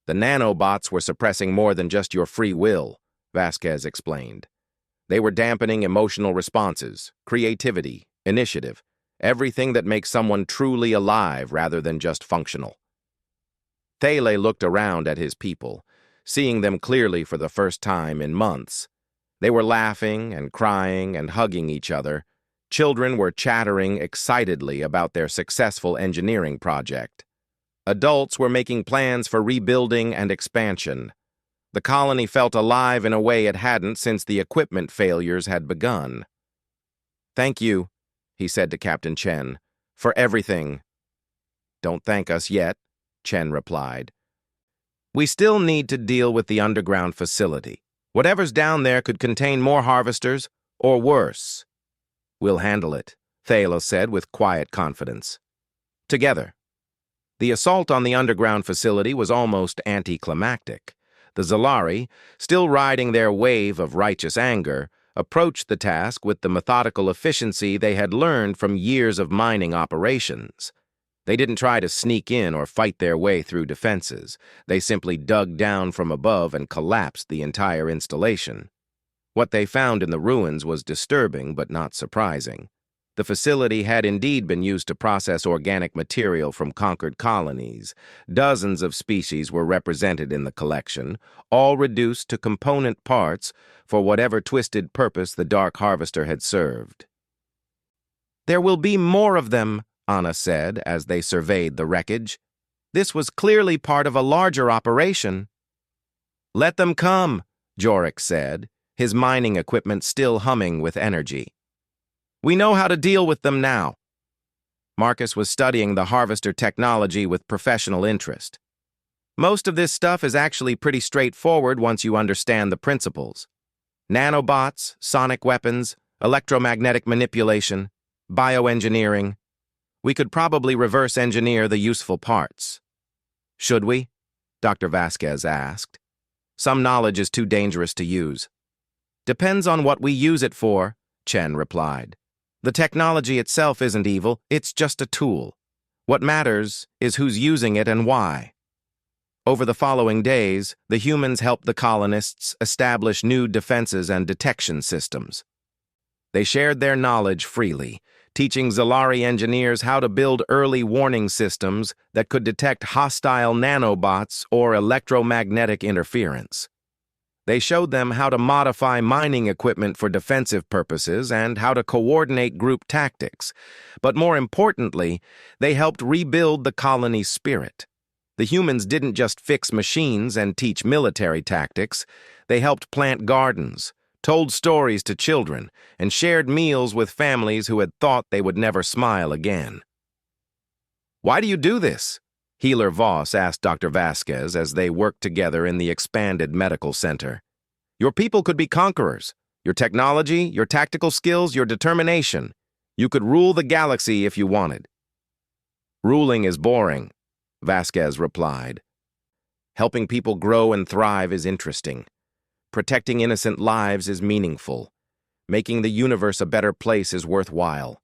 "The nanobots were suppressing more than just your free will," Vasquez explained. "They were dampening emotional responses, creativity, initiative, everything that makes someone truly alive rather than just functional. Thele looked around at his people, seeing them clearly for the first time in months. They were laughing and crying and hugging each other. Children were chattering excitedly about their successful engineering project. Adults were making plans for rebuilding and expansion. The colony felt alive in a way it hadn't since the equipment failures had begun. "Thank you," he said to Captain Chen, "for everything." "Don't thank us yet," Chen replied. "We still need to deal with the underground facility. Whatever's down there could contain more harvesters, or worse." "We'll handle it," Thale said with quiet confidence. Together. The assault on the underground facility was almost anticlimactic. The Zalari, still riding their wave of righteous anger, approached the task with the methodical efficiency they had learned from years of mining operations. They didn't try to sneak in or fight their way through defenses. They simply dug down from above and collapsed the entire installation. What they found in the ruins was disturbing but not surprising. The facility had indeed been used to process organic material from conquered colonies. Dozens of species were represented in the collection, all reduced to component parts for whatever twisted purpose the Dark Harvester had served. "There will be more of them," Anna said as they surveyed the wreckage. "This was clearly part of a larger operation." "Let them come," Jorik said, his mining equipment still humming with energy. "We know how to deal with them now." Marcus was studying the harvester technology with professional interest. "Most of this stuff is actually pretty straightforward once you understand the principles. Nanobots, sonic weapons, electromagnetic manipulation, bioengineering. We could probably reverse engineer the useful parts." "Should we?" Dr. Vasquez asked. "Some knowledge is too dangerous to use." "Depends on what we use it for," Chen replied. "The technology itself isn't evil, it's just a tool. What matters is who's using it and why." Over the following days, the humans helped the colonists establish new defenses and detection systems. They shared their knowledge freely, teaching Zalari engineers how to build early warning systems that could detect hostile nanobots or electromagnetic interference. They showed them how to modify mining equipment for defensive purposes and how to coordinate group tactics. But more importantly, they helped rebuild the colony's spirit. The humans didn't just fix machines and teach military tactics. They helped plant gardens, told stories to children, and shared meals with families who had thought they would never smile again. "Why do you do this?" Healer Voss asked Dr. Vasquez as they worked together in the expanded medical center. "Your people could be conquerors. Your technology, your tactical skills, your determination. You could rule the galaxy if you wanted." "Ruling is boring," Vasquez replied. "Helping people grow and thrive is interesting. Protecting innocent lives is meaningful. Making the universe a better place is worthwhile.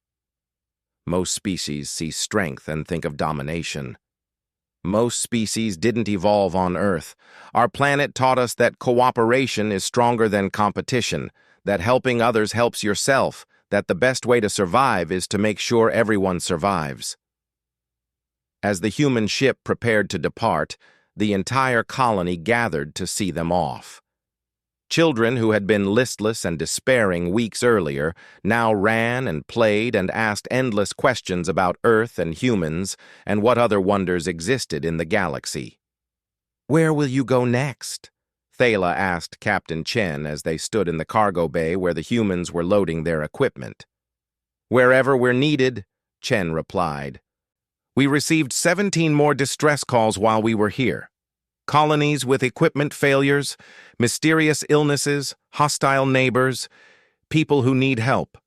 Most species see strength and think of domination. Most species didn't evolve on Earth. Our planet taught us that cooperation is stronger than competition, that helping others helps yourself, that the best way to survive is to make sure everyone survives." As the human ship prepared to depart, the entire colony gathered to see them off. Children who had been listless and despairing weeks earlier now ran and played and asked endless questions about Earth and humans and what other wonders existed in the galaxy. "Where will you go next?" Thala asked Captain Chen as they stood in the cargo bay where the humans were loading their equipment. "Wherever we're needed," Chen replied. "We received 17 more distress calls while we were here. Colonies with equipment failures, mysterious illnesses, hostile neighbors, people who need help.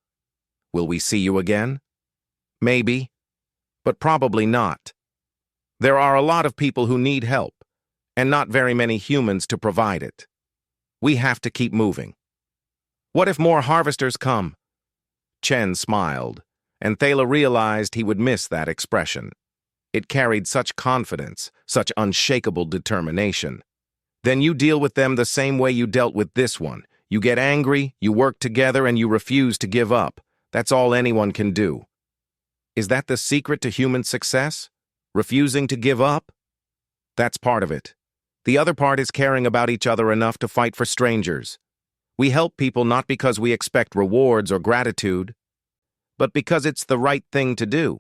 Will we see you again? Maybe, but probably not. There are a lot of people who need help, and not very many humans to provide it. We have to keep moving. What if more harvesters come?" Chen smiled, and Thala realized he would miss that expression. It carried such confidence, such unshakable determination. "Then you deal with them the same way you dealt with this one. You get angry, you work together, and you refuse to give up. That's all anyone can do. Is that the secret to human success? Refusing to give up? That's part of it. The other part is caring about each other enough to fight for strangers. We help people not because we expect rewards or gratitude, but because it's the right thing to do.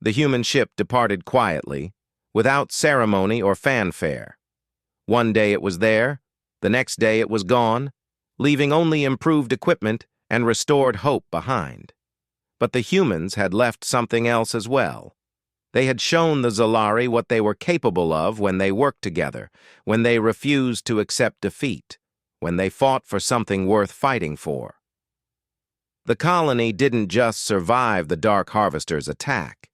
The human ship departed quietly, without ceremony or fanfare. One day it was there, the next day it was gone, leaving only improved equipment and restored hope behind. But the humans had left something else as well. They had shown the Zalari what they were capable of when they worked together, when they refused to accept defeat, when they fought for something worth fighting for. The colony didn't just survive the Dark Harvester's attack.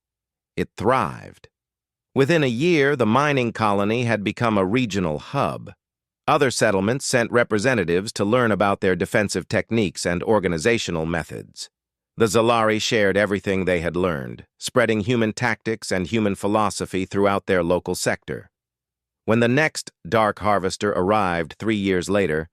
It thrived. Within a year, the mining colony had become a regional hub. Other settlements sent representatives to learn about their defensive techniques and organizational methods. The Zalari shared everything they had learned, spreading human tactics and human philosophy throughout their local sector. When the next Dark Harvester arrived 3 years later,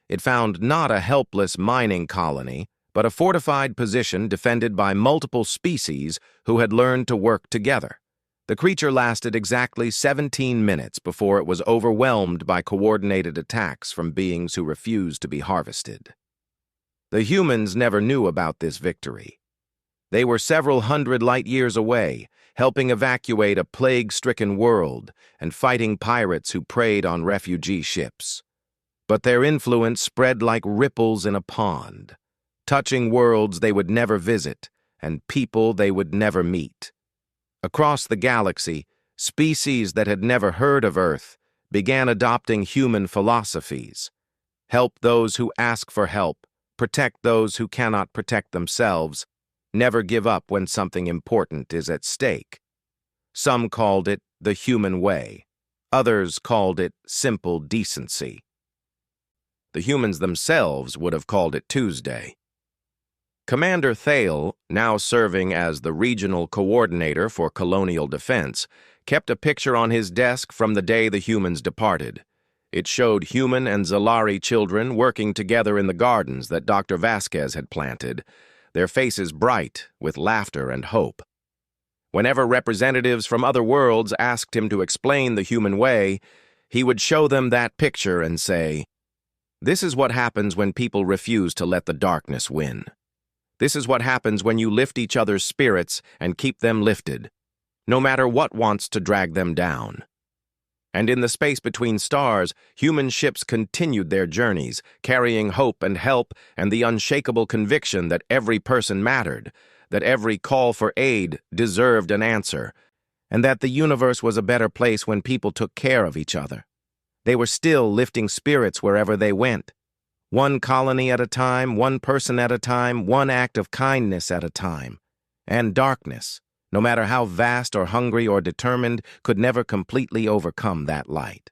it found not a helpless mining colony, but a fortified position defended by multiple species who had learned to work together. The creature lasted exactly 17 minutes before it was overwhelmed by coordinated attacks from beings who refused to be harvested. The humans never knew about this victory. They were several hundred light years away, helping evacuate a plague-stricken world and fighting pirates who preyed on refugee ships. But their influence spread like ripples in a pond, touching worlds they would never visit and people they would never meet. Across the galaxy, species that had never heard of Earth began adopting human philosophies. Help those who ask for help, protect those who cannot protect themselves, never give up when something important is at stake. Some called it the human way. Others called it simple decency. The humans themselves would have called it Tuesday. Commander Thale, now serving as the regional coordinator for colonial defense, kept a picture on his desk from the day the humans departed. It showed human and Zalari children working together in the gardens that Dr. Vasquez had planted, their faces bright with laughter and hope. Whenever representatives from other worlds asked him to explain the human way, he would show them that picture and say, "This is what happens when people refuse to let the darkness win. This is what happens when you lift each other's spirits and keep them lifted, no matter what wants to drag them down." And in the space between stars, human ships continued their journeys, carrying hope and help and the unshakable conviction that every person mattered, that every call for aid deserved an answer, and that the universe was a better place when people took care of each other. They were still lifting spirits wherever they went. One colony at a time, one person at a time, one act of kindness at a time. And darkness, no matter how vast or hungry or determined, could never completely overcome that light.